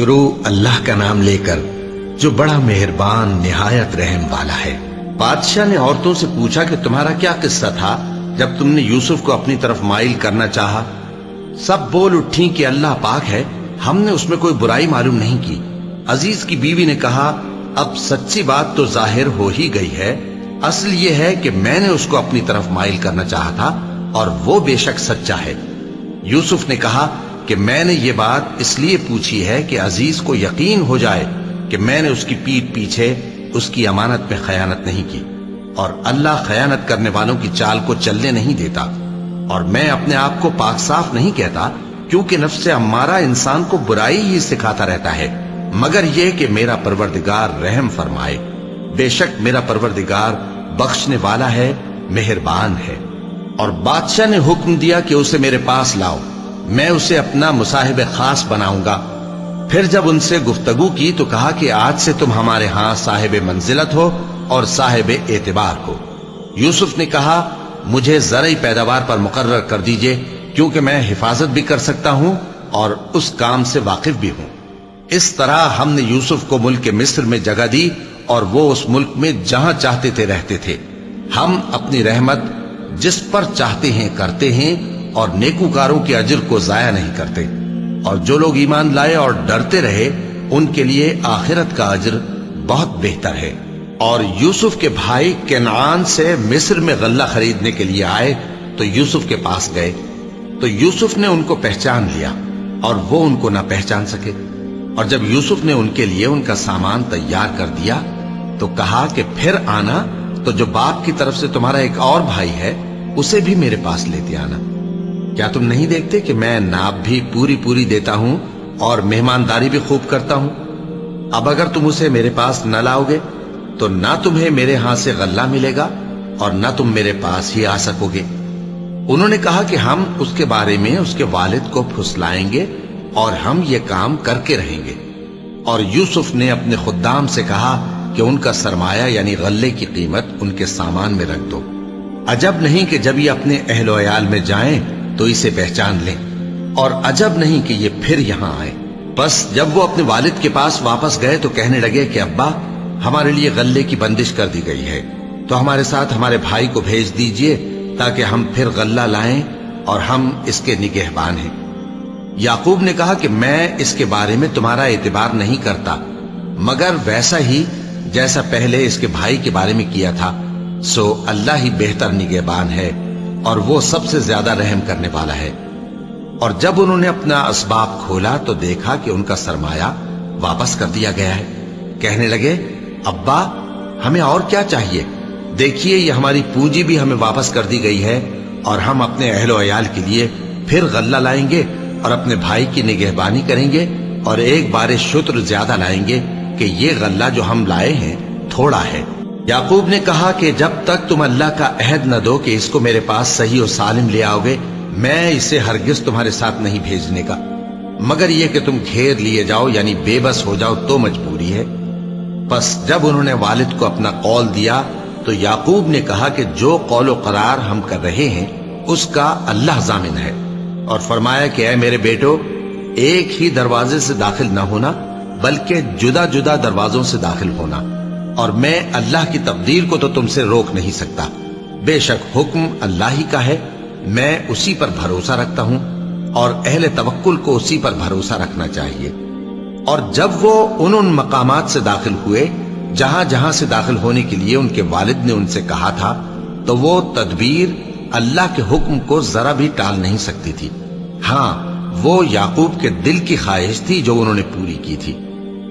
شروع اللہ کا نام لے کر جو بڑا مہربان نہایت رحم والا ہے۔ بادشاہ نے عورتوں سے پوچھا کہ تمہارا کیا قصہ تھا جب تم نے یوسف کو اپنی طرف مائل کرنا چاہا؟ سب بول اٹھیں کہ اللہ پاک ہے، ہم نے اس میں کوئی برائی معلوم نہیں کی۔ عزیز کی بیوی نے کہا، اب سچی بات تو ظاہر ہو ہی گئی ہے، اصل یہ ہے کہ میں نے اس کو اپنی طرف مائل کرنا چاہا تھا اور وہ بے شک سچا ہے۔ یوسف نے کہا کہ میں نے یہ بات اس لیے پوچھی ہے کہ عزیز کو یقین ہو جائے کہ میں نے اس کی پیٹھ پیچھے اس کی امانت میں خیانت نہیں کی، اور اللہ خیانت کرنے والوں کی چال کو چلنے نہیں دیتا۔ اور میں اپنے آپ کو پاک صاف نہیں کہتا، کیونکہ نفس امارہ انسان کو برائی ہی سکھاتا رہتا ہے، مگر یہ کہ میرا پروردگار رحم فرمائے۔ بے شک میرا پروردگار بخشنے والا ہے، مہربان ہے۔ اور بادشاہ نے حکم دیا کہ اسے میرے پاس لاؤ، میں اسے اپنا مصاحب خاص بناؤں گا۔ پھر جب ان سے گفتگو کی تو کہا کہ آج سے تم ہمارے ہاں صاحب منزلت ہو اور صاحب اعتبار ہو۔ یوسف نے کہا، مجھے زرعی پیداوار پر مقرر کر دیجئے، کیونکہ میں حفاظت بھی کر سکتا ہوں اور اس کام سے واقف بھی ہوں۔ اس طرح ہم نے یوسف کو ملک مصر میں جگہ دی اور وہ اس ملک میں جہاں چاہتے تھے رہتے تھے۔ ہم اپنی رحمت جس پر چاہتے ہیں کرتے ہیں اور نیکوکاروں کے اجر کو ضائع نہیں کرتے، اور جو لوگ ایمان لائے اور ڈرتے رہے ان کے لیے آخرت کا اجر بہت بہتر ہے۔ اور یوسف کے بھائی کنعان سے مصر میں غلہ خریدنے کے لیے آئے تو یوسف کے پاس گئے، تو یوسف نے ان کو پہچان لیا اور وہ ان کو نہ پہچان سکے۔ اور جب یوسف نے ان کے لیے ان کا سامان تیار کر دیا تو کہا کہ پھر آنا تو جو باپ کی طرف سے تمہارا ایک اور بھائی ہے اسے بھی میرے پاس لیتے آنا۔ کیا تم نہیں دیکھتے کہ میں ناپ بھی پوری پوری دیتا ہوں اور مہمانداری بھی خوب کرتا ہوں؟ اب اگر تم اسے میرے پاس نہ لاؤ گے تو نہ تمہیں میرے ہاں سے غلہ ملے گا اور نہ تم میرے پاس ہی آ سکو گے۔ انہوں نے کہا کہ ہم اس کے بارے میں اس کے والد کو پھسلائیں گے اور ہم یہ کام کر کے رہیں گے۔ اور یوسف نے اپنے خدام سے کہا کہ ان کا سرمایہ یعنی غلے کی قیمت ان کے سامان میں رکھ دو۔ عجب نہیں کہ جب یہ اپنے اہل و عیال میں جائیں تو اسے پہچان لیں، اور عجب نہیں کہ یہ پھر یہاں آئے۔ بس جب وہ اپنے والد کے پاس واپس گئے تو کہنے لگے کہ ابا، ہمارے لیے غلے کی بندش کر دی گئی ہے، تو ہمارے ساتھ ہمارے بھائی کو بھیج دیجئے تاکہ ہم پھر غلہ لائیں اور ہم اس کے نگہبان ہیں۔ یعقوب نے کہا کہ میں اس کے بارے میں تمہارا اعتبار نہیں کرتا، مگر ویسا ہی جیسا پہلے اس کے بھائی کے بارے میں کیا تھا، سو اللہ ہی بہتر نگہبان ہے اور وہ سب سے زیادہ رحم کرنے والا ہے۔ اور جب انہوں نے اپنا اسباب کھولا تو دیکھا کہ ان کا سرمایہ واپس کر دیا گیا ہے۔ کہنے لگے، ابا ہمیں اور کیا چاہیے؟ دیکھیے یہ ہماری پونجی بھی ہمیں واپس کر دی گئی ہے، اور ہم اپنے اہل و عیال کے لیے پھر غلہ لائیں گے اور اپنے بھائی کی نگہبانی کریں گے، اور ایک بار شتر زیادہ لائیں گے کہ یہ غلہ جو ہم لائے ہیں تھوڑا ہے۔ یعقوب نے کہا کہ جب تک تم اللہ کا عہد نہ دو کہ اس کو میرے پاس صحیح و سالم لے آؤ گے، میں اسے ہرگز تمہارے ساتھ نہیں بھیجنے کا، مگر یہ کہ تم گھیر لیے جاؤ یعنی بے بس ہو جاؤ تو مجبوری ہے۔ پس جب انہوں نے والد کو اپنا قول دیا تو یعقوب نے کہا کہ جو قول و قرار ہم کر رہے ہیں اس کا اللہ ضامن ہے، اور فرمایا کہ اے میرے بیٹو، ایک ہی دروازے سے داخل نہ ہونا بلکہ جدا جدا دروازوں سے داخل ہونا، اور میں اللہ کی تقدیر کو تو تم سے روک نہیں سکتا۔ بے شک حکم اللہ ہی کا ہے، میں اسی پر بھروسہ رکھتا ہوں، اور اہل توکل کو اسی پر بھروسہ رکھنا چاہیے۔ اور جب وہ ان مقامات سے داخل ہوئے جہاں جہاں سے داخل ہونے کے لیے ان کے والد نے ان سے کہا تھا، تو وہ تدبیر اللہ کے حکم کو ذرا بھی ٹال نہیں سکتی تھی۔ ہاں، وہ یعقوب کے دل کی خواہش تھی جو انہوں نے پوری کی تھی،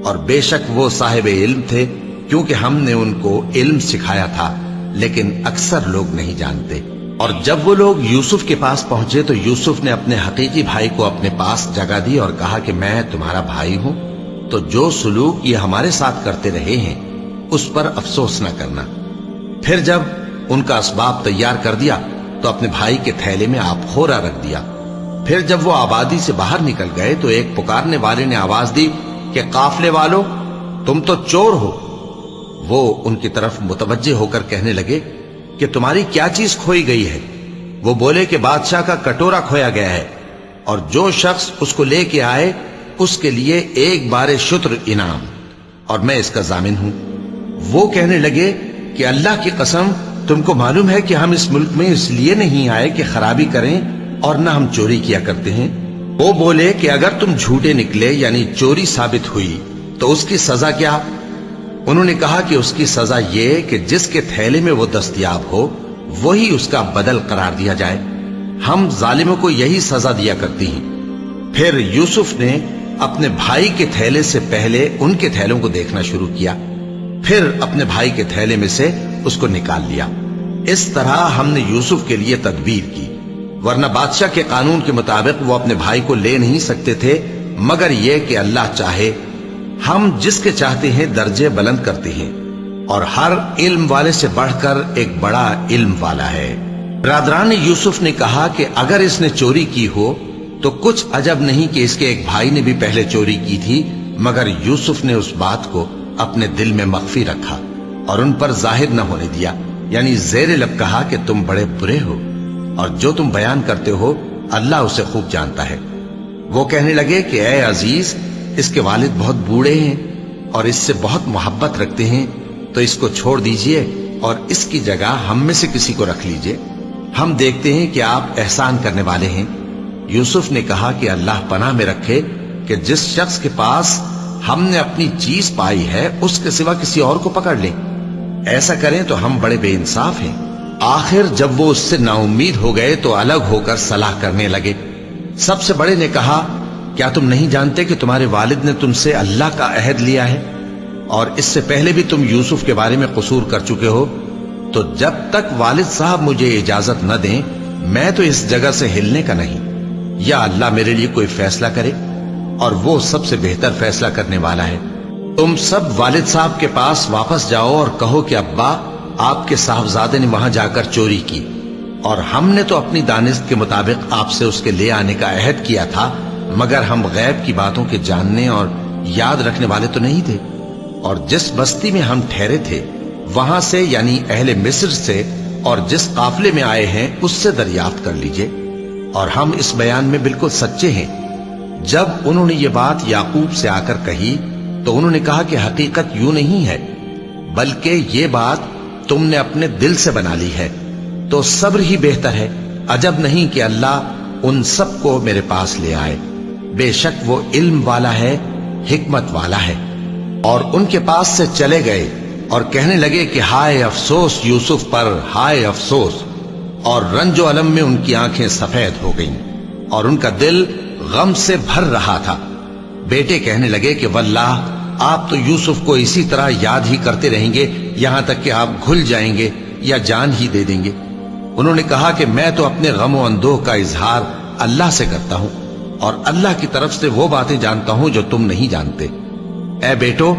اور بے شک وہ صاحب علم تھے، کیونکہ ہم نے ان کو علم سکھایا تھا، لیکن اکثر لوگ نہیں جانتے۔ اور جب وہ لوگ یوسف کے پاس پہنچے تو یوسف نے اپنے حقیقی بھائی کو اپنے پاس جگہ دی اور کہا کہ میں تمہارا بھائی ہوں، تو جو سلوک یہ ہمارے ساتھ کرتے رہے ہیں اس پر افسوس نہ کرنا۔ پھر جب ان کا اسباب تیار کر دیا تو اپنے بھائی کے تھیلے میں آپ خورا رکھ دیا۔ پھر جب وہ آبادی سے باہر نکل گئے تو ایک پکارنے والے نے آواز دی کہ قافلے والو، تم تو چور ہو۔ وہ ان کی طرف متوجہ ہو کر کہنے لگے کہ تمہاری کیا چیز کھوئی گئی ہے؟ وہ بولے کہ بادشاہ کا کٹورا کھویا گیا ہے، اور جو شخص اس کو لے کے آئے اس کے لیے ایک بار شتر انعام، اور میں اس کا ضامن ہوں۔ وہ کہنے لگے کہ اللہ کی قسم، تم کو معلوم ہے کہ ہم اس ملک میں اس لیے نہیں آئے کہ خرابی کریں اور نہ ہم چوری کیا کرتے ہیں۔ وہ بولے کہ اگر تم جھوٹے نکلے یعنی چوری ثابت ہوئی تو اس کی سزا کیا؟ انہوں نے کہا کہ اس کی سزا یہ کہ جس کے تھیلے میں وہ دستیاب ہو وہی اس کا بدل قرار دیا جائے۔ ہم ظالموں کو یہی سزا دیا کرتی ہیں۔ پھر یوسف نے اپنے بھائی کے تھیلے سے پہلے ان کے تھیلوں کو دیکھنا شروع کیا، پھر اپنے بھائی کے تھیلے میں سے اس کو نکال لیا۔ اس طرح ہم نے یوسف کے لیے تدبیر کی، ورنہ بادشاہ کے قانون کے مطابق وہ اپنے بھائی کو لے نہیں سکتے تھے مگر یہ کہ اللہ چاہے۔ ہم جس کے چاہتے ہیں درجے بلند کرتے ہیں، اور ہر علم والے سے بڑھ کر ایک بڑا علم والا ہے۔ برادران یوسف نے کہا کہ اگر اس نے چوری کی ہو تو کچھ عجب نہیں کہ اس کے ایک بھائی نے بھی پہلے چوری کی تھی، مگر یوسف نے اس بات کو اپنے دل میں مخفی رکھا اور ان پر ظاہر نہ ہونے دیا، یعنی زیر لب کہا کہ تم بڑے برے ہو اور جو تم بیان کرتے ہو اللہ اسے خوب جانتا ہے۔ وہ کہنے لگے کہ اے عزیز، اس کے والد بہت بوڑھے ہیں اور اس سے بہت محبت رکھتے ہیں، تو اس کو چھوڑ دیجئے اور اس کی جگہ ہم میں سے کسی کو رکھ لیجئے، ہم دیکھتے ہیں کہ آپ احسان کرنے والے ہیں۔ یوسف نے کہا کہ اللہ پناہ میں رکھے کہ جس شخص کے پاس ہم نے اپنی چیز پائی ہے اس کے سوا کسی اور کو پکڑ لیں، ایسا کریں تو ہم بڑے بے انصاف ہیں۔ آخر جب وہ اس سے نا امید ہو گئے تو الگ ہو کر صلاح کرنے لگے۔ سب سے بڑے نے کہا، کیا تم نہیں جانتے کہ تمہارے والد نے تم سے اللہ کا عہد لیا ہے اور اس سے پہلے بھی تم یوسف کے بارے میں قصور کر چکے ہو؟ تو جب تک والد صاحب مجھے اجازت نہ دیں میں تو اس جگہ سے ہلنے کا نہیں، یا اللہ میرے لیے کوئی فیصلہ کرے، اور وہ سب سے بہتر فیصلہ کرنے والا ہے۔ تم سب والد صاحب کے پاس واپس جاؤ اور کہو کہ ابا، آپ کے صاحبزادے نے وہاں جا کر چوری کی، اور ہم نے تو اپنی دانست کے مطابق آپ سے اس کے لے آنے کا عہد کیا تھا، مگر ہم غیب کی باتوں کے جاننے اور یاد رکھنے والے تو نہیں تھے، اور جس بستی میں ہم ٹھہرے تھے وہاں سے یعنی اہل مصر سے اور جس قافلے میں آئے ہیں اس سے دریافت کر لیجئے، اور ہم اس بیان میں بالکل سچے ہیں۔ جب انہوں نے یہ بات یعقوب سے آ کر کہی تو انہوں نے کہا کہ حقیقت یوں نہیں ہے، بلکہ یہ بات تم نے اپنے دل سے بنا لی ہے، تو صبر ہی بہتر ہے۔ عجب نہیں کہ اللہ ان سب کو میرے پاس لے آئے، بے شک وہ علم والا ہے، حکمت والا ہے۔ اور ان کے پاس سے چلے گئے اور کہنے لگے کہ ہائے افسوس یوسف پر، ہائے افسوس، اور رنج و الم میں ان کی آنکھیں سفید ہو گئیں اور ان کا دل غم سے بھر رہا تھا۔ بیٹے کہنے لگے کہ واللہ آپ تو یوسف کو اسی طرح یاد ہی کرتے رہیں گے یہاں تک کہ آپ گھل جائیں گے یا جان ہی دے دیں گے۔ انہوں نے کہا کہ میں تو اپنے غم و اندوہ کا اظہار اللہ سے کرتا ہوں، اور اللہ کی طرف سے وہ باتیں جانتا ہوں جو تم نہیں جانتے۔ اے بیٹو،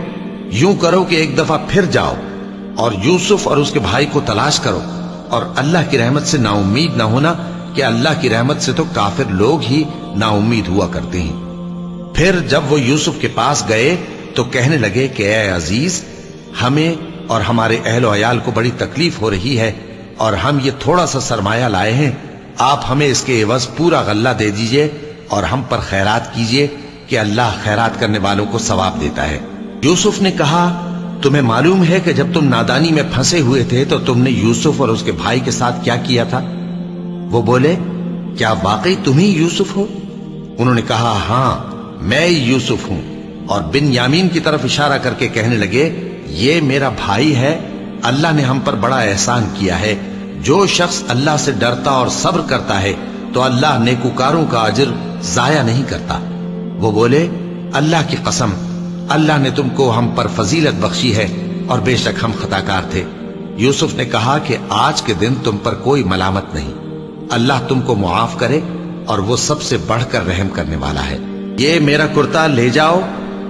یوں کرو کہ ایک دفعہ پھر جاؤ اور یوسف اور اس کے بھائی کو تلاش کرو، اور اللہ کی رحمت سے نا امید نہ ہونا کہ اللہ کی رحمت سے تو کافر لوگ ہی نا امید ہوا کرتے ہیں۔ پھر جب وہ یوسف کے پاس گئے تو کہنے لگے کہ اے عزیز، ہمیں اور ہمارے اہل و عیال کو بڑی تکلیف ہو رہی ہے، اور ہم یہ تھوڑا سا سرمایہ لائے ہیں، آپ ہمیں اس کے عوض پورا غلہ دے دیجئے اور ہم پر خیرات کیجئے کہ اللہ خیرات کرنے والوں کو ثواب دیتا ہے۔ یوسف نے کہا، تمہیں معلوم ہے کہ جب تم نادانی میں پھنسے ہوئے تھے تو تم نے یوسف اور اس کے بھائی کے ساتھ کیا کیا تھا؟ وہ بولے، کیا واقعی تم ہی یوسف ہو؟ انہوں نے کہا، ہاں میں یوسف ہوں، اور بن یامین کی طرف اشارہ کر کے کہنے لگے، یہ میرا بھائی ہے، اللہ نے ہم پر بڑا احسان کیا ہے۔ جو شخص اللہ سے ڈرتا اور صبر کرتا ہے تو اللہ نیکوکاروں کا اجر ضائع نہیں کرتا۔ وہ بولے، اللہ کی قسم، اللہ نے تم کو ہم پر فضیلت بخشی ہے اور بے شک ہم خطا کار تھے۔ یوسف نے کہا کہ آج کے دن تم پر کوئی ملامت نہیں، اللہ تم کو معاف کرے، اور وہ سب سے بڑھ کر رحم کرنے والا ہے۔ یہ میرا کرتا لے جاؤ،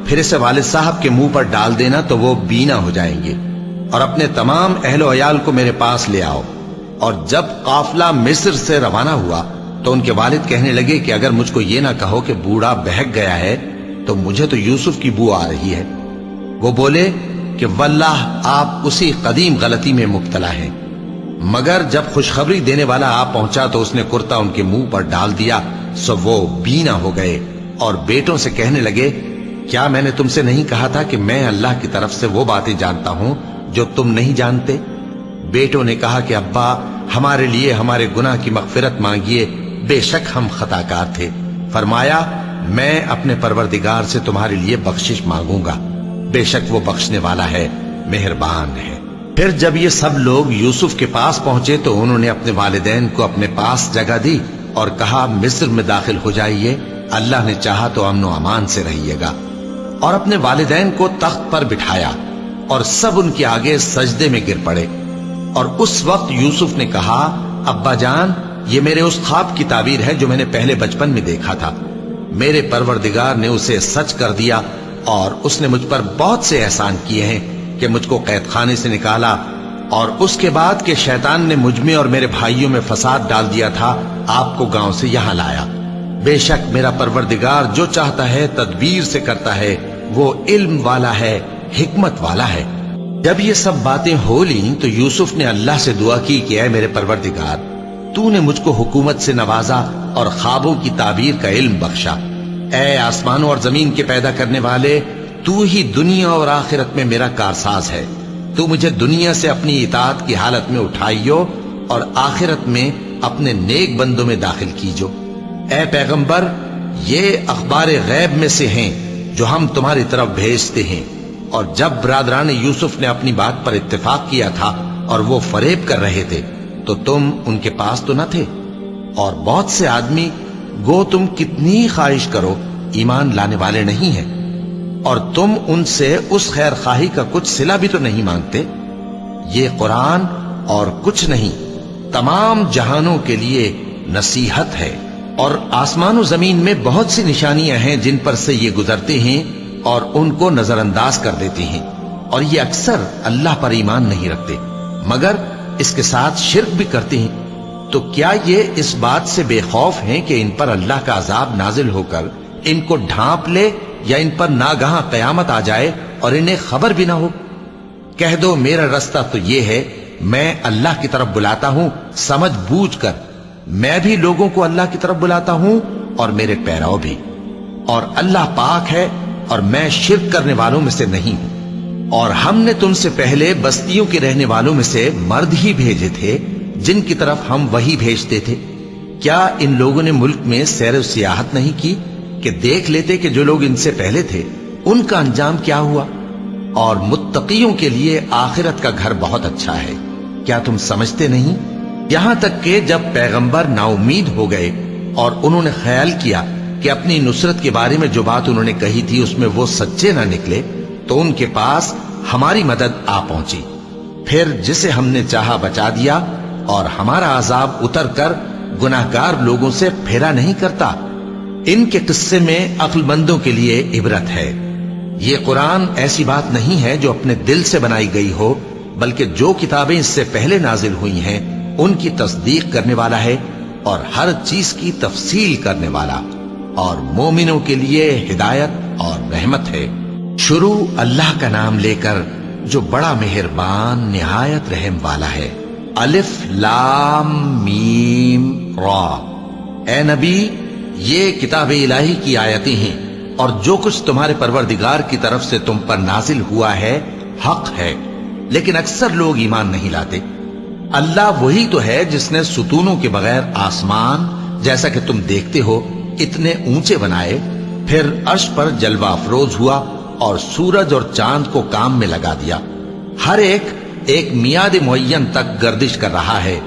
پھر اسے والد صاحب کے منہ پر ڈال دینا تو وہ بینا ہو جائیں گے، اور اپنے تمام اہل و عیال کو میرے پاس لے آؤ۔ اور جب قافلہ مصر سے روانہ ہوا تو ان کے والد کہنے لگے کہ اگر مجھ کو یہ نہ کہو کہ بوڑھا بہک گیا ہے تو مجھے تو یوسف کی بو آ رہی ہے۔ وہ بولے کہ واللہ آپ اسی قدیم غلطی میں مبتلا ہیں۔ مگر جب خوشخبری دینے والا آ پہنچا تو اس نے کرتا ان کے منہ پر ڈال دیا، سو وہ بینا ہو گئے اور بیٹوں سے کہنے لگے کیا میں نے تم سے نہیں کہا تھا کہ میں اللہ کی طرف سے وہ باتیں جانتا ہوں جو تم نہیں جانتے؟ بیٹوں نے کہا کہ ابا ہمارے لیے ہمارے گناہ کی مغفرت مانگیے، بے شک ہم خطا کار تھے۔ فرمایا میں اپنے پروردگار سے تمہارے لیے بخشش مانگوں گا، بے شک وہ بخشنے والا ہے، مہربان ہے۔ پھر جب یہ سب لوگ یوسف کے پاس پہنچے تو انہوں نے اپنے والدین کو اپنے پاس جگہ دی اور کہا مصر میں داخل ہو جائیے، اللہ نے چاہا تو امن و امان سے رہیے گا، اور اپنے والدین کو تخت پر بٹھایا اور سب ان کے آگے سجدے میں گر پڑے۔ اور اس وقت یوسف نے کہا ابا جان یہ میرے اس خواب کی تعبیر ہے جو میں نے پہلے بچپن میں دیکھا تھا، میرے پروردگار نے اسے سچ کر دیا اور اس نے مجھ پر بہت سے احسان کیے ہیں کہ مجھ کو قید خانے سے نکالا، اور اس کے بعد کہ شیطان نے مجھ میں اور میرے بھائیوں میں فساد ڈال دیا تھا آپ کو گاؤں سے یہاں لایا۔ بے شک میرا پروردگار جو چاہتا ہے تدبیر سے کرتا ہے، وہ علم والا ہے، حکمت والا ہے۔ جب یہ سب باتیں ہو لیں تو یوسف نے اللہ سے دعا کی کہ اے میرے پروردگار تو نے مجھ کو حکومت سے نوازا اور خوابوں کی تعبیر کا علم بخشا۔ اے آسمانوں اور زمین کے پیدا کرنے والے، تو ہی دنیا اور آخرت میں میرا کارساز ہے، تو مجھے دنیا سے اپنی اطاعت کی حالت میں اٹھائیو اور آخرت میں اپنے نیک بندوں میں داخل کیجو۔ اے پیغمبر یہ اخبار غیب میں سے ہیں جو ہم تمہاری طرف بھیجتے ہیں، اور جب برادران یوسف نے اپنی بات پر اتفاق کیا تھا اور وہ فریب کر رہے تھے تو تم ان کے پاس تو نہ تھے، اور بہت سے آدمی گو تم کتنی خواہش کرو ایمان لانے والے نہیں ہیں، اور تم ان سے اس خیر خواہی کا کچھ صلہ بھی تو نہیں مانگتے۔ یہ قرآن اور کچھ نہیں تمام جہانوں کے لیے نصیحت ہے، اور آسمان و زمین میں بہت سی نشانیاں ہیں جن پر سے یہ گزرتے ہیں اور ان کو نظر انداز کر دیتے ہیں، اور یہ اکثر اللہ پر ایمان نہیں رکھتے مگر اس کے ساتھ شرک بھی کرتے ہیں۔ تو کیا یہ اس بات سے بے خوف ہیں کہ ان پر اللہ کا عذاب نازل ہو کر ان کو ڈھانپ لے، یا ان پر ناگہاں قیامت آ جائے اور انہیں خبر بھی نہ ہو؟ کہہ دو میرا رستہ تو یہ ہے، میں اللہ کی طرف بلاتا ہوں سمجھ بوجھ کر، میں بھی لوگوں کو اللہ کی طرف بلاتا ہوں اور میرے پیرو بھی، اور اللہ پاک ہے اور میں شرک کرنے والوں میں سے نہیں ہوں۔ اور ہم نے تم سے پہلے بستیوں کے رہنے والوں میں سے مرد ہی بھیجے تھے جن کی طرف ہم وہی بھیجتے تھے۔ کیا ان لوگوں نے ملک میں سیر و سیاحت نہیں کی کہ دیکھ لیتے کہ جو لوگ ان سے پہلے تھے ان کا انجام کیا ہوا؟ اور متقیوں کے لیے آخرت کا گھر بہت اچھا ہے، کیا تم سمجھتے نہیں؟ یہاں تک کہ جب پیغمبر نا امید ہو گئے اور انہوں نے خیال کیا کہ اپنی نصرت کے بارے میں جو بات انہوں نے کہی تھی اس میں وہ سچے نہ نکلے، تو ان کے پاس ہماری مدد آ پہنچی، پھر جسے ہم نے چاہا بچا دیا، اور ہمارا عذاب اتر کر گناہگار لوگوں سے پھیرا نہیں کرتا۔ ان کے قصے میں عقل مندوں کے لیے عبرت ہے۔ یہ قرآن ایسی بات نہیں ہے جو اپنے دل سے بنائی گئی ہو، بلکہ جو کتابیں اس سے پہلے نازل ہوئی ہیں ان کی تصدیق کرنے والا ہے اور ہر چیز کی تفصیل کرنے والا، اور مومنوں کے لیے ہدایت اور رحمت ہے۔ شروع اللہ کا نام لے کر جو بڑا مہربان نہایت رحم والا ہے۔ الف لام میم را۔ اے نبی یہ کتاب الہی کی آیتیں ہیں، اور جو کچھ تمہارے پروردگار کی طرف سے تم پر نازل ہوا ہے حق ہے، لیکن اکثر لوگ ایمان نہیں لاتے۔ اللہ وہی تو ہے جس نے ستونوں کے بغیر آسمان جیسا کہ تم دیکھتے ہو اتنے اونچے بنائے، پھر عرش پر جلوہ افروز ہوا اور سورج اور چاند کو کام میں لگا دیا، ہر ایک میعاد معین تک گردش کر رہا ہے،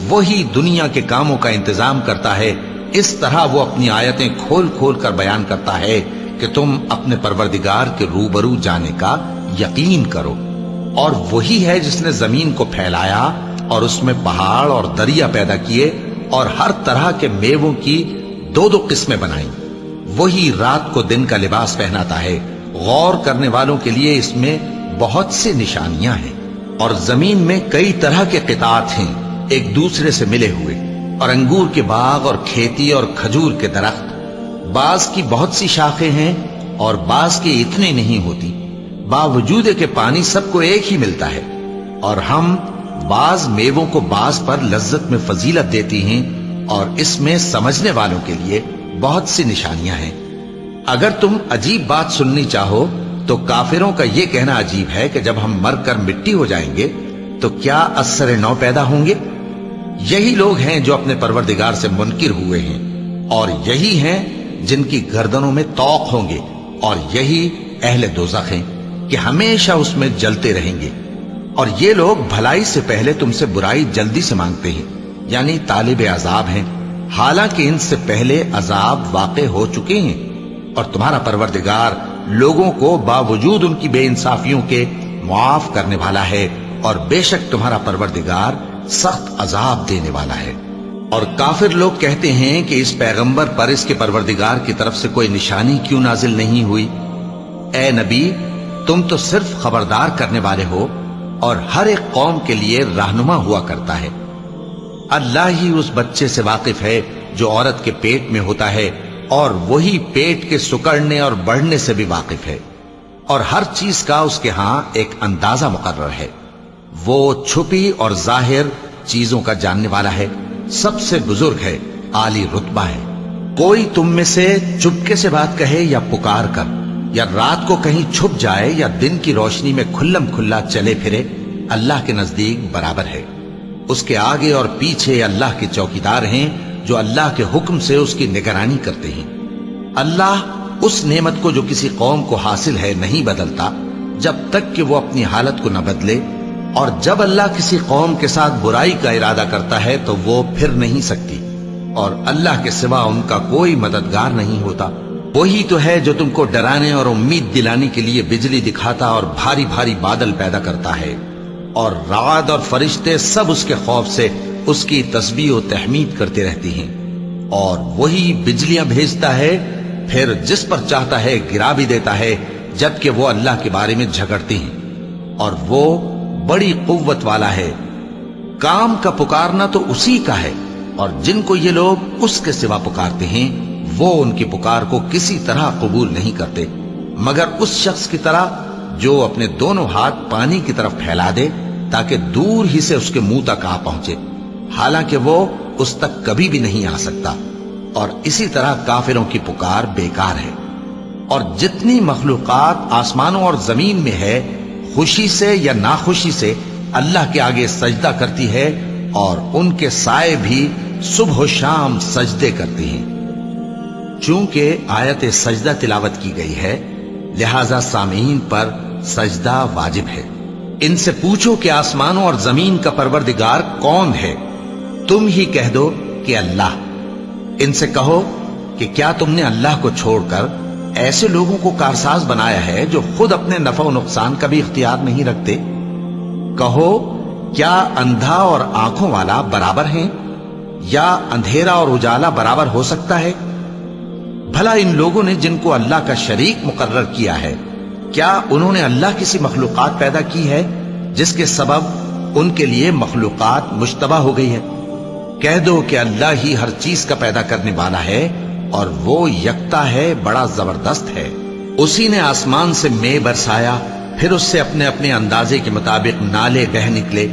وہی دنیا کے کاموں کا انتظام کرتا ہے۔ اس طرح وہ اپنی آیتیں کھول کھول کر بیان کرتا ہے کہ تم اپنے پروردگار کے روبرو جانے کا یقین کرو۔ اور وہی ہے جس نے زمین کو پھیلایا اور اس میں پہاڑ اور دریا پیدا کیے اور ہر طرح کے میووں کی دو دو قسمیں بنائیں۔ وہی رات کو دن کا لباس پہناتا ہے، غور کرنے والوں کے لیے اس میں بہت سی نشانیاں ہیں۔ اور زمین میں کئی طرح کے قطعات ہیں ایک دوسرے سے ملے ہوئے، اور انگور کے باغ اور کھیتی اور کھجور کے درخت، بعض کی بہت سی شاخیں ہیں اور بعض کی اتنی نہیں ہوتی، باوجود کہ پانی سب کو ایک ہی ملتا ہے۔ اور ہم بعض میووں کو بعض پر لذت میں فضیلت دیتی ہیں، اور اس میں سمجھنے والوں کے لیے بہت سی نشانیاں ہیں۔ اگر تم عجیب بات سننی چاہو تو کافروں کا یہ کہنا عجیب ہے کہ جب ہم مر کر مٹی ہو جائیں گے تو کیا اثر نو پیدا ہوں گے؟ یہی لوگ ہیں جو اپنے پروردگار سے منکر ہوئے ہیں، اور یہی ہیں جن کی گردنوں میں طوق ہوں گے، اور یہی اہل دوزخ ہیں کہ ہمیشہ اس میں جلتے رہیں گے۔ اور یہ لوگ بھلائی سے پہلے تم سے برائی جلدی سے مانگتے ہیں، یعنی طالب عذاب ہیں، حالانکہ ان سے پہلے عذاب واقع ہو چکے ہیں، اور تمہارا پروردگار لوگوں کو باوجود ان کی بے انصافیوں کے معاف کرنے والا ہے، اور بے شک تمہارا پروردگار سخت عذاب دینے والا ہے۔ اور کافر لوگ کہتے ہیں کہ اس پیغمبر پر اس کے پروردگار کی طرف سے کوئی نشانی کیوں نازل نہیں ہوئی؟ اے نبی، تم تو صرف خبردار کرنے والے ہو، اور ہر ایک قوم کے لیے رہنما ہوا کرتا ہے۔ اللہ ہی اس بچے سے واقف ہے جو عورت کے پیٹ میں ہوتا ہے، اور وہی پیٹ کے سکڑنے اور بڑھنے سے بھی واقف ہے، اور ہر چیز کا اس کے ہاں ایک اندازہ مقرر ہے۔ وہ چھپی اور ظاہر چیزوں کا جاننے والا ہے، سب سے بزرگ ہے، عالی رتبہ ہے۔ کوئی تم میں سے چپکے سے بات کہے یا پکار کر، یا رات کو کہیں چھپ جائے یا دن کی روشنی میں کھلم کھلا چلے پھرے، اللہ کے نزدیک برابر ہے۔ اس کے آگے اور پیچھے اللہ کے چوکیدار ہیں جو اللہ کے حکم سے اس کی نگرانی کرتے ہیں۔ اللہ اس نعمت کو جو کسی قوم کو حاصل ہے نہیں بدلتا جب تک کہ وہ اپنی حالت کو نہ بدلے، اور جب اللہ کسی قوم کے ساتھ برائی کا ارادہ کرتا ہے تو وہ پھر نہیں سکتی، اور اللہ کے سوا ان کا کوئی مددگار نہیں ہوتا۔ وہی تو ہے جو تم کو ڈرانے اور امید دلانے کے لیے بجلی دکھاتا اور بھاری بھاری بادل پیدا کرتا ہے، اور رعد اور فرشتے سب اس کے خوف سے اس کی تسبیح و تحمید کرتے رہتی ہیں۔ اور وہی بجلیاں بھیجتا ہے، پھر جس پر چاہتا ہے گرا بھی دیتا ہے، جبکہ وہ اللہ کے بارے میں جھگڑتے ہیں، اور وہ بڑی قوت والا ہے۔ کام کا پکارنا تو اسی کا ہے، اور جن کو یہ لوگ اس کے سوا پکارتے ہیں وہ ان کی پکار کو کسی طرح قبول نہیں کرتے، مگر اس شخص کی طرح جو اپنے دونوں ہاتھ پانی کی طرف پھیلا دے تاکہ دور ہی سے اس کے منہ تک آ پہنچے، حالانکہ وہ اس تک کبھی بھی نہیں آ سکتا۔ اور اسی طرح کافروں کی پکار بیکار ہے۔ اور جتنی مخلوقات آسمانوں اور زمین میں ہے، خوشی سے یا ناخوشی سے اللہ کے آگے سجدہ کرتی ہے، اور ان کے سائے بھی صبح و شام سجدے کرتے ہیں۔ چونکہ آیت سجدہ تلاوت کی گئی ہے، لہذا سامعین پر سجدہ واجب ہے۔ ان سے پوچھو کہ آسمانوں اور زمین کا پروردگار کون ہے؟ تم ہی کہہ دو کہ اللہ۔ ان سے کہو کہ کیا تم نے اللہ کو چھوڑ کر ایسے لوگوں کو کارساز بنایا ہے جو خود اپنے نفع و نقصان کا بھی اختیار نہیں رکھتے؟ کہو کیا اندھا اور آنکھوں والا برابر ہیں، یا اندھیرا اور اجالا برابر ہو سکتا ہے؟ بھلا ان لوگوں نے جن کو اللہ کا شریک مقرر کیا ہے، کیا انہوں نے اللہ کسی مخلوقات پیدا کی ہے جس کے سبب ان کے لیے مخلوقات مشتبہ ہو گئی ہے؟ کہہ دو کہ اللہ ہی ہر چیز کا پیدا کرنے والا ہے، اور وہ یکتا ہے، بڑا زبردست ہے۔ اسی نے آسمان سے مے برسایا، پھر اس سے اپنے اپنے اندازے کے مطابق نالے بہ نکلے،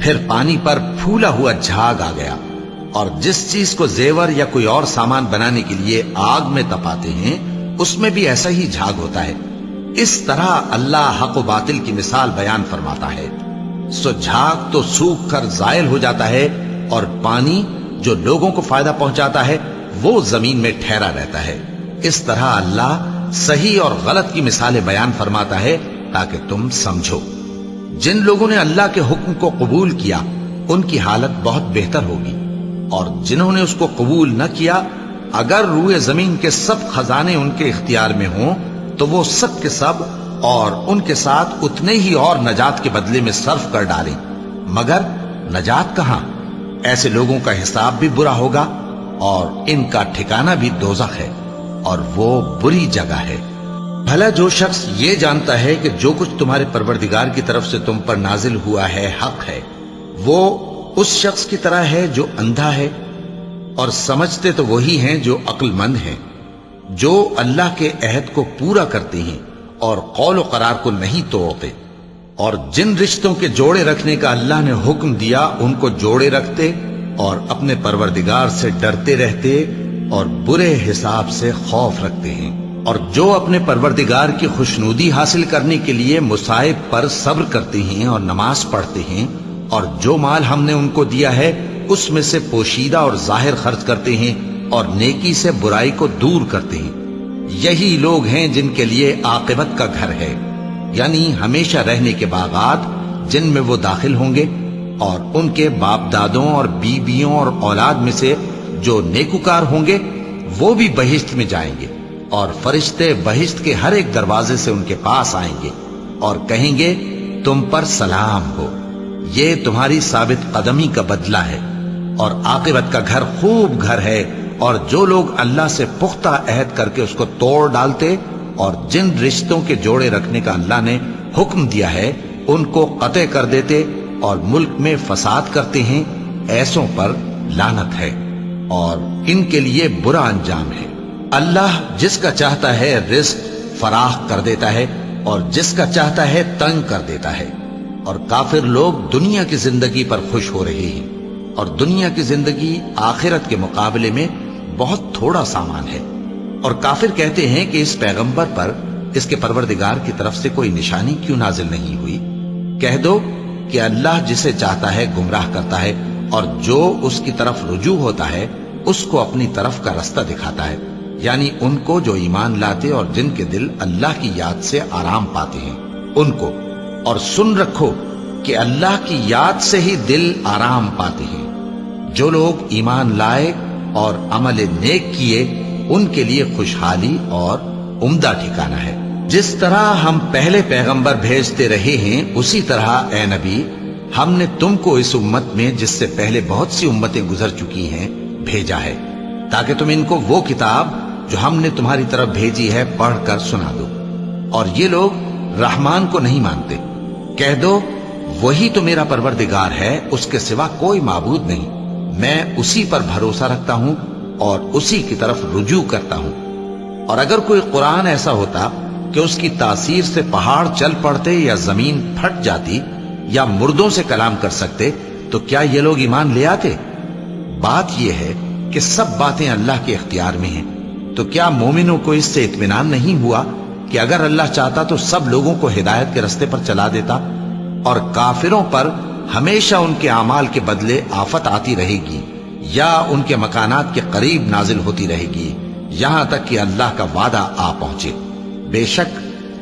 پھر پانی پر پھولا ہوا جھاگ آ گیا۔ اور جس چیز کو زیور یا کوئی اور سامان بنانے کے لیے آگ میں تپاتے ہیں، اس میں بھی ایسا ہی جھاگ ہوتا ہے۔ اس طرح اللہ حق و باطل کی مثال بیان فرماتا ہے۔ سو جھاگ تو سوکھ کر زائل ہو جاتا ہے، اور پانی جو لوگوں کو فائدہ پہنچاتا ہے وہ زمین میں ٹھہرا رہتا ہے۔ اس طرح اللہ صحیح اور غلط کی مثالیں بیان فرماتا ہے تاکہ تم سمجھو۔ جن لوگوں نے اللہ کے حکم کو قبول کیا ان کی حالت بہت بہتر ہوگی، اور جنہوں نے اس کو قبول نہ کیا، اگر روئے زمین کے سب خزانے ان کے اختیار میں ہوں تو وہ سب کے سب اور ان کے ساتھ اتنے ہی اور نجات کے بدلے میں صرف کر ڈالیں، مگر نجات کہاں؟ ایسے لوگوں کا حساب بھی برا ہوگا، اور ان کا ٹھکانہ بھی دوزخ ہے، اور وہ بری جگہ ہے۔ بھلا جو شخص یہ جانتا ہے کہ جو کچھ تمہارے پروردگار کی طرف سے تم پر نازل ہوا ہے حق ہے، وہ اس شخص کی طرح ہے جو اندھا ہے؟ اور سمجھتے تو وہی ہیں جو عقل مند ہیں، جو اللہ کے عہد کو پورا کرتے ہیں اور قول و قرار کو نہیں توڑتے، اور جن رشتوں کے جوڑے رکھنے کا اللہ نے حکم دیا ان کو جوڑے رکھتے، اور اپنے پروردگار سے ڈرتے رہتے اور برے حساب سے خوف رکھتے ہیں۔ اور جو اپنے پروردگار کی خوشنودی حاصل کرنے کے لیے مصائب پر صبر کرتے ہیں اور نماز پڑھتے ہیں، اور جو مال ہم نے ان کو دیا ہے اس میں سے پوشیدہ اور ظاہر خرچ کرتے ہیں، اور نیکی سے برائی کو دور کرتے ہیں، یہی لوگ ہیں جن کے لیے عاقبت کا گھر ہے، یعنی ہمیشہ رہنے کے باغات جن میں وہ داخل ہوں گے، اور ان کے باپ دادوں اور بیویوں اور اولاد میں سے جو نیکوکار ہوں گے وہ بھی بہشت میں جائیں گے، اور فرشتے بہشت کے ہر ایک دروازے سے ان کے پاس آئیں گے اور کہیں گے تم پر سلام ہو، یہ تمہاری ثابت قدمی کا بدلہ ہے، اور عاقبت کا گھر خوب گھر ہے۔ اور جو لوگ اللہ سے پختہ عہد کر کے اس کو توڑ ڈالتے اور جن رشتوں کے جوڑے رکھنے کا اللہ نے حکم دیا ہے ان کو قطع کر دیتے اور ملک میں فساد کرتے ہیں، ایسوں پر لعنت ہے اور ان کے لیے برا انجام ہے۔ اللہ جس کا چاہتا ہے رزق فراخ کر دیتا ہے اور جس کا چاہتا ہے تنگ کر دیتا ہے، اور کافر لوگ دنیا کی زندگی پر خوش ہو رہے ہیں، اور دنیا کی زندگی آخرت کے مقابلے میں بہت تھوڑا سامان ہے۔ اور کافر کہتے ہیں کہ اس پیغمبر پر اس کے پروردگار کی طرف سے کوئی نشانی کیوں نازل نہیں ہوئی؟ کہہ دو کہ اللہ جسے چاہتا ہے گمراہ کرتا ہے، اور جو اس کی طرف رجوع ہوتا ہے اس کو اپنی طرف کا رستہ دکھاتا ہے، یعنی ان کو جو ایمان لاتے اور جن کے دل اللہ کی یاد سے آرام پاتے ہیں ان کو۔ اور سن رکھو کہ اللہ کی یاد سے ہی دل آرام پاتے ہیں۔ جو لوگ ایمان لائے اور عمل نیک کیے ان کے لیے خوشحالی اور عمدہ ٹھکانہ ہے۔ جس طرح ہم پہلے پیغمبر بھیجتے رہے ہیں اسی طرح اے نبی ہم نے تم کو اس امت میں جس سے پہلے بہت سی امتیں گزر چکی ہیں بھیجا ہے، تاکہ تم ان کو وہ کتاب جو ہم نے تمہاری طرف بھیجی ہے پڑھ کر سنا دو۔ اور یہ لوگ رحمان کو نہیں مانتے۔ کہہ دو وہی تو میرا پروردگار ہے، اس کے سوا کوئی معبود نہیں، میں اسی پر بھروسہ رکھتا ہوں اور اسی کی طرف رجوع کرتا ہوں۔ اور اگر کوئی قرآن ایسا ہوتا کہ اس کی تاثیر سے پہاڑ چل پڑتے یا زمین پھٹ جاتی یا مردوں سے کلام کر سکتے تو کیا یہ لوگ ایمان لے آتے؟ بات یہ ہے کہ سب باتیں اللہ کے اختیار میں ہیں، تو کیا مومنوں کو اس سے اطمینان نہیں ہوا کہ اگر اللہ چاہتا تو سب لوگوں کو ہدایت کے رستے پر چلا دیتا؟ اور کافروں پر ہمیشہ ان کے اعمال کے بدلے آفت آتی رہے گی یا ان کے مکانات کے قریب نازل ہوتی رہے گی، یہاں تک کہ اللہ کا وعدہ آ پہنچے۔ بے شک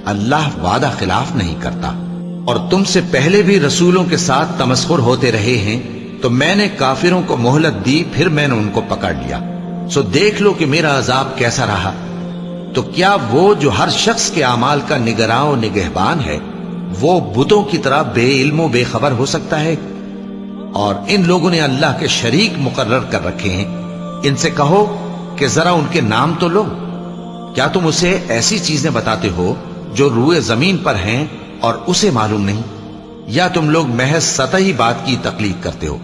اللہ وعدہ خلاف نہیں کرتا۔ اور تم سے پہلے بھی رسولوں کے ساتھ تمسخر ہوتے رہے ہیں، تو میں نے کافروں کو مہلت دی، پھر میں نے ان کو پکڑ لیا، سو دیکھ لو کہ میرا عذاب کیسا رہا۔ تو کیا وہ جو ہر شخص کے اعمال کا نگراں و نگہبان ہے وہ بتوں کی طرح بے علم و بے خبر ہو سکتا ہے؟ اور ان لوگوں نے اللہ کے شریک مقرر کر رکھے ہیں، ان سے کہو کہ ذرا ان کے نام تو لو۔ کیا تم اسے ایسی چیزیں بتاتے ہو جو روئے زمین پر ہیں اور اسے معلوم نہیں، یا تم لوگ محض سطحی بات کی تقلید کرتے ہو؟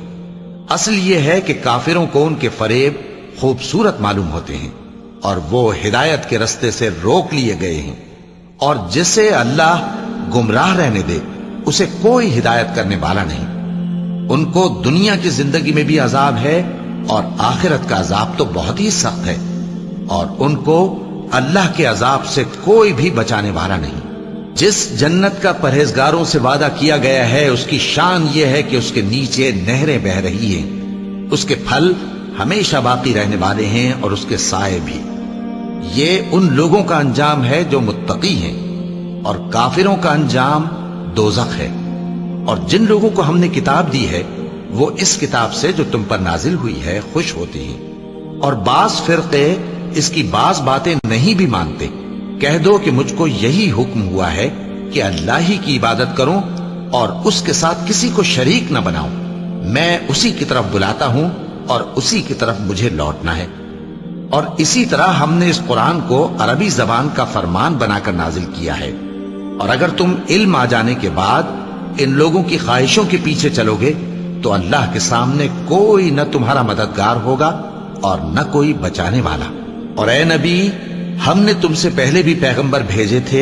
اصل یہ ہے کہ کافروں کو ان کے فریب خوبصورت معلوم ہوتے ہیں اور وہ ہدایت کے رستے سے روک لیے گئے ہیں، اور جسے اللہ گمراہ رہنے دے اسے کوئی ہدایت کرنے والا نہیں۔ ان کو دنیا کی زندگی میں بھی عذاب ہے اور آخرت کا عذاب تو بہت ہی سخت ہے، اور ان کو اللہ کے عذاب سے کوئی بھی بچانے والا نہیں۔ جس جنت کا پرہیزگاروں سے وعدہ کیا گیا ہے اس کی شان یہ ہے کہ اس کے نیچے نہریں بہ رہی ہیں، اس کے پھل ہمیشہ باقی رہنے والے ہیں اور اس کے سائے بھی۔ یہ ان لوگوں کا انجام ہے جو متقی ہیں، اور کافروں کا انجام دوزخ ہے۔ اور جن لوگوں کو ہم نے کتاب دی ہے وہ اس کتاب سے جو تم پر نازل ہوئی ہے خوش ہوتے ہیں، اور بعض فرقے اس کی بعض باتیں نہیں بھی مانتے۔ کہہ دو کہ مجھ کو یہی حکم ہوا ہے کہ اللہ ہی کی عبادت کروں اور اس کے ساتھ کسی کو شریک نہ بناؤں، میں اسی کی طرف بلاتا ہوں اور اسی کی طرف مجھے لوٹنا ہے۔ اور اسی طرح ہم نے اس قرآن کو عربی زبان کا فرمان بنا کر نازل کیا ہے، اور اگر تم علم آ جانے کے بعد ان لوگوں کی خواہشوں کے پیچھے چلو گے تو اللہ کے سامنے کوئی نہ تمہارا مددگار ہوگا اور نہ کوئی بچانے والا۔ اور اے نبی ہم نے تم سے پہلے بھی پیغمبر بھیجے تھے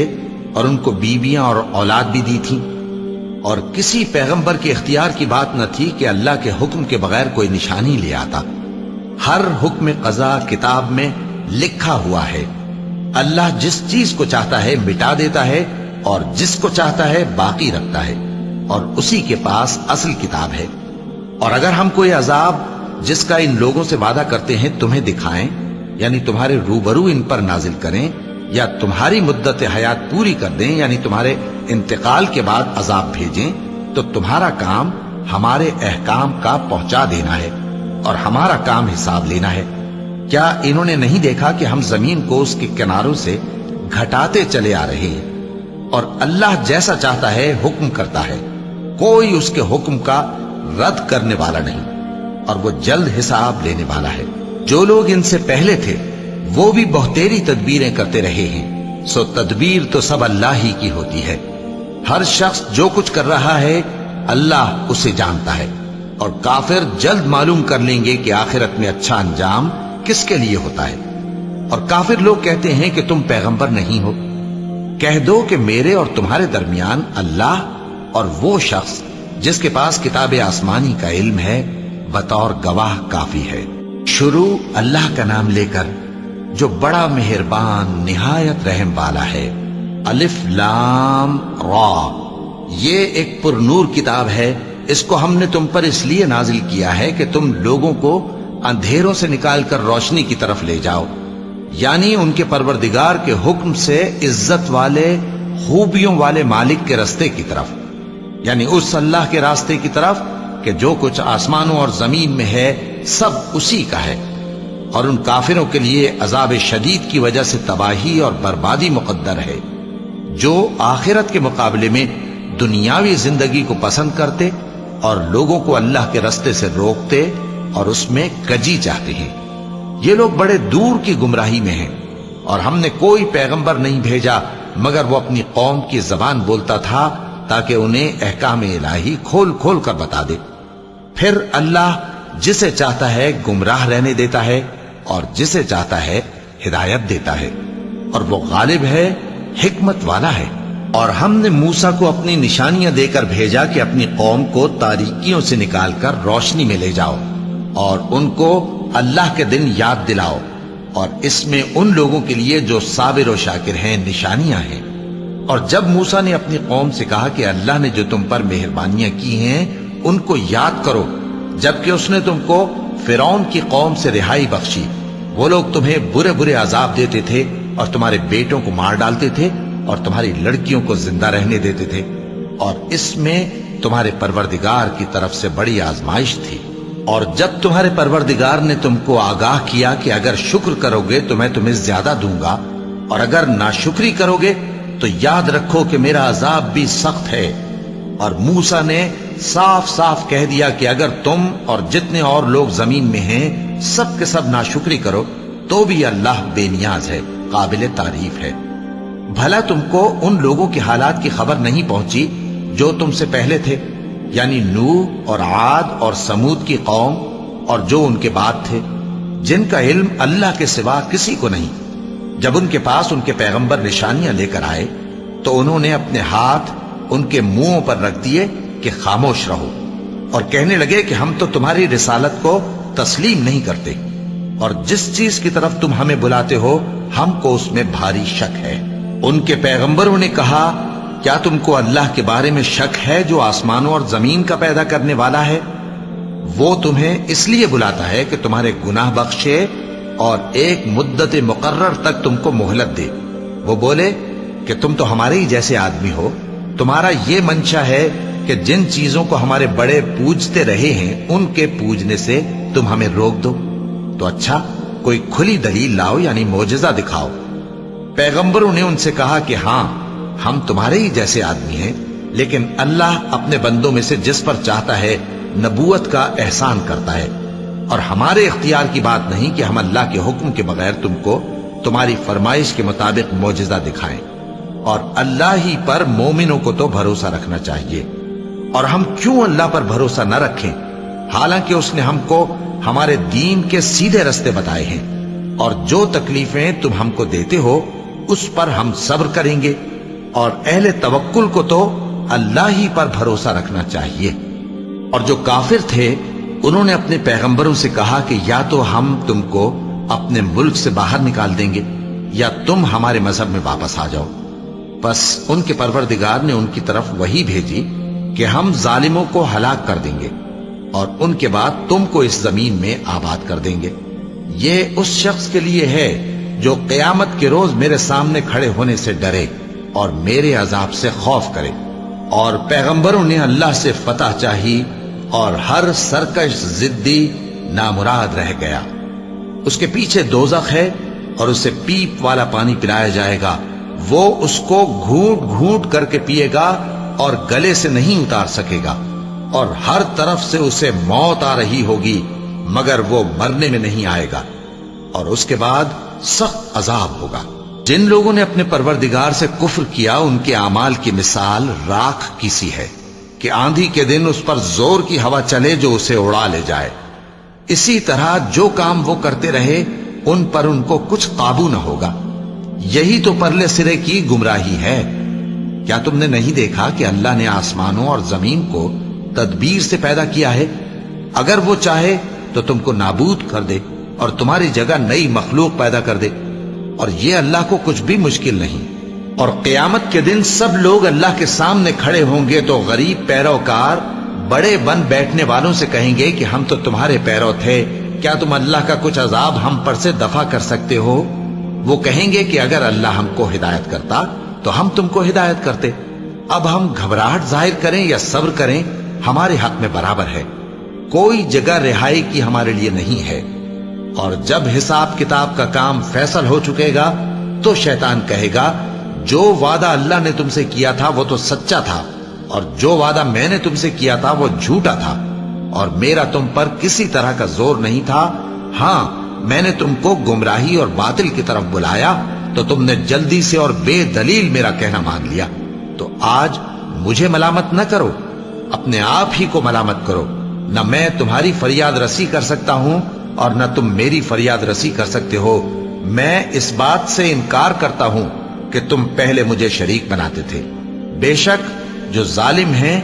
اور ان کو بیویاں اور اولاد بھی دی تھی، اور کسی پیغمبر کے اختیار کی بات نہ تھی کہ اللہ کے حکم کے بغیر کوئی نشانی لے آتا۔ ہر حکم قضا کتاب میں لکھا ہوا ہے۔ اللہ جس چیز کو چاہتا ہے مٹا دیتا ہے اور جس کو چاہتا ہے باقی رکھتا ہے، اور اسی کے پاس اصل کتاب ہے۔ اور اگر ہم کوئی عذاب جس کا ان لوگوں سے وعدہ کرتے ہیں تمہیں دکھائیں، یعنی تمہارے روبرو ان پر نازل کریں، یا تمہاری مدت حیات پوری کر دیں، یعنی تمہارے انتقال کے بعد عذاب بھیجیں، تو تمہارا کام ہمارے احکام کا پہنچا دینا ہے اور ہمارا کام حساب لینا ہے۔ کیا انہوں نے نہیں دیکھا کہ ہم زمین کو اس کے کناروں سے گھٹاتے چلے آ رہے ہیں؟ اور اللہ جیسا چاہتا ہے حکم کرتا ہے، کوئی اس کے حکم کا رد کرنے والا نہیں، اور وہ جلد حساب لینے والا ہے۔ جو لوگ ان سے پہلے تھے وہ بھی بہتیری تدبیریں کرتے رہے ہیں، سو تدبیر تو سب اللہ ہی کی ہوتی ہے۔ ہر شخص جو کچھ کر رہا ہے اللہ اسے جانتا ہے، اور کافر جلد معلوم کر لیں گے کہ آخرت میں اچھا انجام کس کے لیے ہوتا ہے۔ اور کافر لوگ کہتے ہیں کہ تم پیغمبر نہیں ہو۔ کہہ دو کہ میرے اور تمہارے درمیان اللہ اور وہ شخص جس کے پاس کتاب آسمانی کا علم ہے بطور گواہ کافی ہے۔ شروع اللہ کا نام لے کر جو بڑا مہربان نہایت رحم والا ہے۔ الف لام را، یہ ایک پر نور کتاب ہے، اس کو ہم نے تم پر اس لیے نازل کیا ہے کہ تم لوگوں کو اندھیروں سے نکال کر روشنی کی طرف لے جاؤ، یعنی ان کے پروردگار کے حکم سے عزت والے خوبیوں والے مالک کے راستے کی طرف، یعنی اس اللہ کے راستے کی طرف کہ جو کچھ آسمانوں اور زمین میں ہے سب اسی کا ہے۔ اور ان کافروں کے لیے عذاب شدید کی وجہ سے تباہی اور بربادی مقدر ہے، جو آخرت کے مقابلے میں دنیاوی زندگی کو پسند کرتے اور لوگوں کو اللہ کے راستے سے روکتے اور اس میں کجی چاہتے ہیں۔ یہ لوگ بڑے دور کی گمراہی میں ہیں، اور ہم نے کوئی پیغمبر نہیں بھیجا مگر وہ اپنی قوم کی زبان بولتا تھا تاکہ انہیں احکام الہی کھول کھول کر بتا دے۔ پھر اللہ جسے چاہتا ہے گمراہ رہنے دیتا ہے اور جسے چاہتا ہے ہدایت دیتا ہے، اور وہ غالب ہے، حکمت والا ہے۔ اور ہم نے موسیٰ کو اپنی نشانیاں دے کر بھیجا کہ اپنی قوم کو تاریکیوں سے نکال کر روشنی میں لے جاؤ اور ان کو اللہ کے دن یاد دلاؤ، اور اس میں ان لوگوں کے لیے جو صابر و شاکر ہیں نشانیاں ہیں۔ اور جب موسیٰ نے اپنی قوم سے کہا کہ اللہ نے جو تم پر مہربانیاں کی ہیں ان کو یاد کرو، جبکہ اس نے تم کو فرعون کی قوم سے رہائی بخشی، وہ لوگ تمہیں برے برے عذاب دیتے تھے اور تمہارے بیٹوں کو مار ڈالتے تھے اور تمہاری لڑکیوں کو زندہ رہنے دیتے تھے، اور اس میں تمہارے پروردگار کی طرف سے بڑی آزمائش تھی۔ اور جب تمہارے پروردگار نے تم کو آگاہ کیا کہ اگر شکر کرو گے تو میں تمہیں زیادہ دوں گا، اور اگر ناشکری کرو گے تو یاد رکھو کہ میرا عذاب بھی سخت ہے۔ اور موسیٰ نے صاف صاف کہہ دیا کہ اگر تم اور جتنے اور لوگ زمین میں ہیں سب کے سب ناشکری کرو تو بھی اللہ بے نیاز ہے، قابل تعریف ہے۔ بھلا تم کو ان لوگوں کے حالات کی خبر نہیں پہنچی جو تم سے پہلے تھے، یعنی نوح اور عاد اور سمود کی قوم اور جو ان کے بعد تھے، جن کا علم اللہ کے سوا کسی کو نہیں۔ جب ان کے پاس ان کے پیغمبر نشانیاں لے کر آئے تو انہوں نے اپنے ہاتھ ان کے منہوں پر رکھ دیے کہ خاموش رہو، اور کہنے لگے کہ ہم تو تمہاری رسالت کو تسلیم نہیں کرتے، اور جس چیز کی طرف تم ہمیں بلاتے ہو ہم کو اس میں بھاری شک ہے۔ ان کے پیغمبروں نے کہا کیا تم کو اللہ کے بارے میں شک ہے جو آسمانوں اور زمین کا پیدا کرنے والا ہے؟ وہ تمہیں اس لیے بلاتا ہے کہ تمہارے گناہ بخشے اور ایک مدت مقرر تک تم کو مہلت دے۔ وہ بولے کہ تم تو ہمارے ہی جیسے آدمی ہو، تمہارا یہ منشا ہے کہ جن چیزوں کو ہمارے بڑے پوجتے رہے ہیں ان کے پوجنے سے تم ہمیں روک دو، تو اچھا کوئی کھلی دلیل لاؤ، یعنی معجزہ دکھاؤ۔ پیغمبروں نے ان سے کہا کہ ہاں ہم تمہارے ہی جیسے آدمی ہیں، لیکن اللہ اپنے بندوں میں سے جس پر چاہتا ہے نبوت کا احسان کرتا ہے، اور ہمارے اختیار کی بات نہیں کہ ہم اللہ کے حکم کے بغیر تم کو تمہاری فرمائش کے مطابق معجزہ دکھائیں۔ اور اللہ ہی پر مومنوں کو تو بھروسہ رکھنا چاہیے، اور ہم کیوں اللہ پر بھروسہ نہ رکھیں حالانکہ اس نے ہم کو ہمارے دین کے سیدھے رستے بتائے ہیں، اور جو تکلیفیں تم ہم کو دیتے ہو اس پر ہم صبر کریں گے، اور اہل توکل کو تو اللہ ہی پر بھروسہ رکھنا چاہیے۔ اور جو کافر تھے انہوں نے اپنے پیغمبروں سے کہا کہ یا تو ہم تم کو اپنے ملک سے باہر نکال دیں گے یا تم ہمارے مذہب میں واپس آ جاؤ۔ بس ان کے پروردگار نے ان کی طرف وحی بھیجی کہ ہم ظالموں کو ہلاک کر دیں گے اور ان کے بعد تم کو اس زمین میں آباد کر دیں گے۔ یہ اس شخص کے لیے ہے جو قیامت کے روز میرے سامنے کھڑے ہونے سے ڈرے اور میرے عذاب سے خوف کرے۔ اور پیغمبروں نے اللہ سے فتح چاہی اور ہر سرکش ضدی نامراد رہ گیا۔ اس کے پیچھے دوزخ ہے اور اسے پیپ والا پانی پلایا جائے گا، وہ اس کو گھونٹ گھونٹ کر کے پیے گا اور گلے سے نہیں اتار سکے گا، اور ہر طرف سے اسے موت آ رہی ہوگی مگر وہ مرنے میں نہیں آئے گا، اور اس کے بعد سخت عذاب ہوگا۔ جن لوگوں نے اپنے پروردگار سے کفر کیا ان کے اعمال کی مثال راکھ کی سی ہے کہ آندھی کے دن اس پر زور کی ہوا چلے جو اسے اڑا لے جائے۔ اسی طرح جو کام وہ کرتے رہے ان پر ان کو کچھ قابو نہ ہوگا۔ یہی تو پرلے سرے کی گمراہی ہے۔ کیا تم نے نہیں دیکھا کہ اللہ نے آسمانوں اور زمین کو تدبیر سے پیدا کیا ہے؟ اگر وہ چاہے تو تم کو نابود کر دے اور تمہاری جگہ نئی مخلوق پیدا کر دے، اور یہ اللہ کو کچھ بھی مشکل نہیں۔ اور قیامت کے دن سب لوگ اللہ کے سامنے کھڑے ہوں گے تو غریب پیروکار بڑے بن بیٹھنے والوں سے کہیں گے کہ ہم تو تمہارے پیرو تھے، کیا تم اللہ کا کچھ عذاب ہم پر سے دفع کر سکتے ہو؟ وہ کہیں گے کہ اگر اللہ ہم کو ہدایت کرتا تو ہم تم کو ہدایت کرتے۔ اب ہم گھبراہٹ ظاہر کریں یا صبر کریں ہمارے حق میں برابر ہے، کوئی جگہ رہائی کی ہمارے لیے نہیں ہے۔ اور جب حساب کتاب کا کام فیصل ہو چکے گا تو شیطان کہے گا جو وعدہ اللہ نے تم سے کیا تھا وہ تو سچا تھا، اور جو وعدہ میں نے تم سے کیا تھا وہ جھوٹا تھا، اور میرا تم پر کسی طرح کا زور نہیں تھا۔ ہاں، میں نے تم کو گمراہی اور باطل کی طرف بلایا تو تم نے جلدی سے اور بے دلیل میرا کہنا مان لیا۔ تو آج مجھے ملامت نہ کرو، اپنے آپ ہی کو ملامت کرو۔ نہ میں تمہاری فریاد رسی کر سکتا ہوں اور نہ تم میری فریاد رسی کر سکتے ہو۔ میں اس بات سے انکار کرتا ہوں کہ تم پہلے مجھے شریک بناتے تھے۔ بے شک جو ظالم ہیں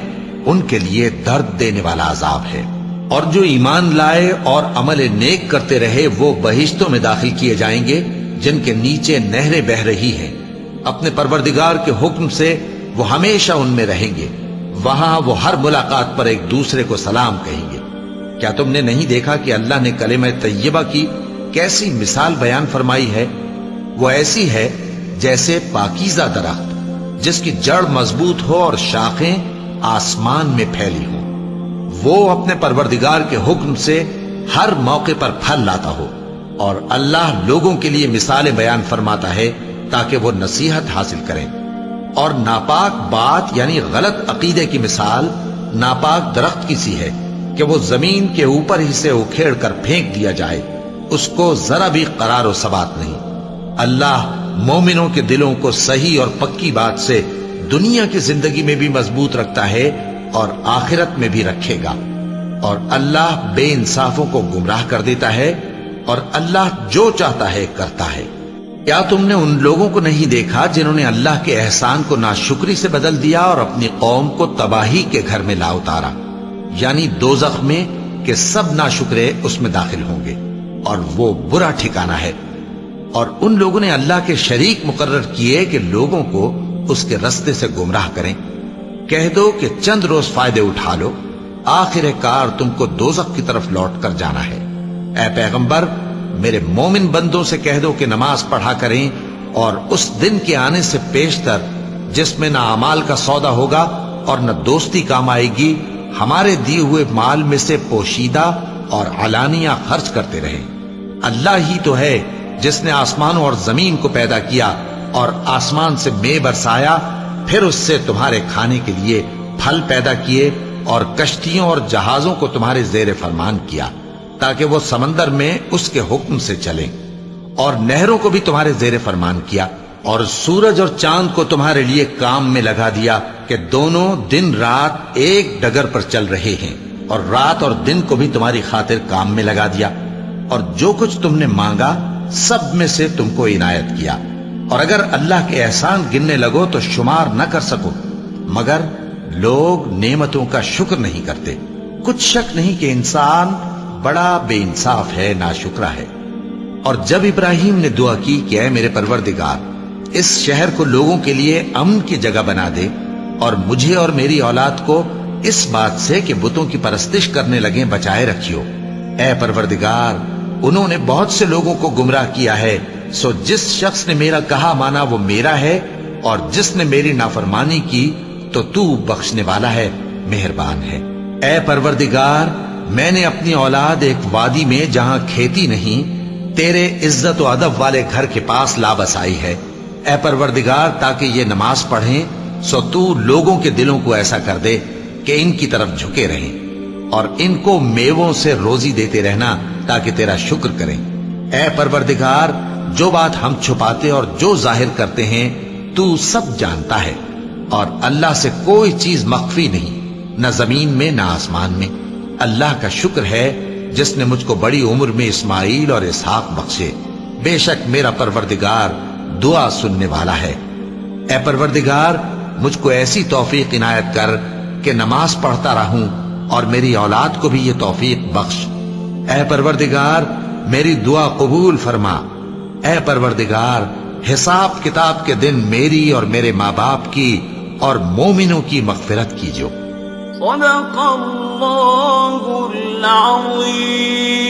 ان کے لیے درد دینے والا عذاب ہے۔ اور جو ایمان لائے اور عمل نیک کرتے رہے وہ بہشتوں میں داخل کیے جائیں گے جن کے نیچے نہریں بہ رہی ہیں۔ اپنے پروردگار کے حکم سے وہ ہمیشہ ان میں رہیں گے، وہاں وہ ہر ملاقات پر ایک دوسرے کو سلام کہیں گے۔ کیا تم نے نہیں دیکھا کہ اللہ نے کلمہ طیبہ کی کیسی مثال بیان فرمائی ہے؟ وہ ایسی ہے جیسے پاکیزہ درخت جس کی جڑ مضبوط ہو اور شاخیں آسمان میں پھیلی ہوں۔ وہ اپنے پروردگار کے حکم سے ہر موقع پر پھل لاتا ہو، اور اللہ لوگوں کے لیے مثالیں بیان فرماتا ہے تاکہ وہ نصیحت حاصل کریں۔ اور ناپاک بات یعنی غلط عقیدے کی مثال ناپاک درخت کی سی ہے کہ وہ زمین کے اوپر ہی سے اکھیڑ کر پھینک دیا جائے، اس کو ذرا بھی قرار و ثبات نہیں۔ اللہ مومنوں کے دلوں کو صحیح اور پکی بات سے دنیا کی زندگی میں بھی مضبوط رکھتا ہے اور آخرت میں بھی رکھے گا، اور اللہ بے انصافوں کو گمراہ کر دیتا ہے، اور اللہ جو چاہتا ہے کرتا ہے۔ کیا تم نے ان لوگوں کو نہیں دیکھا جنہوں نے اللہ کے احسان کو ناشکری سے بدل دیا اور اپنی قوم کو تباہی کے گھر میں لا اتارا، یعنی دوزخ میں، کہ سب ناشکرے اس میں داخل ہوں گے اور وہ برا ٹھکانہ ہے۔ اور ان لوگوں نے اللہ کے شریک مقرر کیے کہ لوگوں کو اس کے رستے سے گمراہ کریں۔ کہہ دو کہ چند روز فائدے اٹھا لو، آخر کار تم کو دوزخ کی طرف لوٹ کر جانا ہے۔ اے پیغمبر، میرے مومن بندوں سے کہہ دو کہ نماز پڑھا کریں، اور اس دن کے آنے سے پیشتر جس میں نہ اعمال کا سودا ہوگا اور نہ دوستی کام آئے گی، ہمارے دیے ہوئے مال میں سے پوشیدہ اور علانیہ خرچ کرتے رہیں۔ اللہ ہی تو ہے جس نے آسمانوں اور زمین کو پیدا کیا اور آسمان سے مے برسایا، پھر اس سے تمہارے کھانے کے لیے پھل پیدا کیے اور کشتیوں اور جہازوں کو تمہارے زیر فرمان کیا تاکہ وہ سمندر میں اس کے حکم سے چلیں، اور نہروں کو بھی تمہارے زیر فرمان کیا، اور سورج اور چاند کو تمہارے لیے کام میں لگا دیا کہ دونوں دن رات ایک ڈگر پر چل رہے ہیں، اور رات اور دن کو بھی تمہاری خاطر کام میں لگا دیا، اور جو کچھ تم نے مانگا سب میں سے تم کو عنایت کیا۔ اور اگر اللہ کے احسان گننے لگو تو شمار نہ کر سکو، مگر لوگ نعمتوں کا شکر نہیں کرتے۔ کچھ شک نہیں کہ انسان بڑا بے انصاف ہے، ناشکرا ہے۔ اور جب ابراہیم نے دعا کی کہ اے میرے پروردگار اس شہر کو لوگوں کے لیے امن کی جگہ بنا دے اور مجھے اور میری اولاد کو اس بات سے کہ بتوں کی پرستش کرنے لگیں بچائے رکھیو۔ اے پروردگار انہوں نے بہت سے لوگوں کو گمراہ کیا ہے، سو جس شخص نے میرا کہا مانا وہ میرا ہے، اور جس نے میری نافرمانی کی تو بخشنے والا ہے، مہربان ہے۔ اے پروردگار میں نے اپنی اولاد ایک وادی میں جہاں کھیتی نہیں تیرے عزت و ادب والے گھر کے پاس لا بسائی ہے۔ اے پروردگار تاکہ یہ نماز پڑھیں سو تو لوگوں کے دلوں کو ایسا کر دے کہ ان کی طرف جھکے رہیں، اور ان کو میووں سے روزی دیتے رہنا تاکہ تیرا شکر کریں۔ اے پروردگار جو بات ہم چھپاتے اور جو ظاہر کرتے ہیں تو سب جانتا ہے، اور اللہ سے کوئی چیز مخفی نہیں، نہ زمین میں نہ آسمان میں۔ اللہ کا شکر ہے جس نے مجھ کو بڑی عمر میں اسماعیل اور اسحاق بخشے، بے شک میرا پروردگار دعا سننے والا ہے۔ اے پروردگار مجھ کو ایسی توفیق عنایت کر کہ نماز پڑھتا رہوں اور میری اولاد کو بھی یہ توفیق بخش۔ اے پروردگار میری دعا قبول فرما۔ اے پروردگار حساب کتاب کے دن میری اور میرے ماں باپ کی اور مومنوں کی مغفرت کیجو۔ صدق اللہ العظیم۔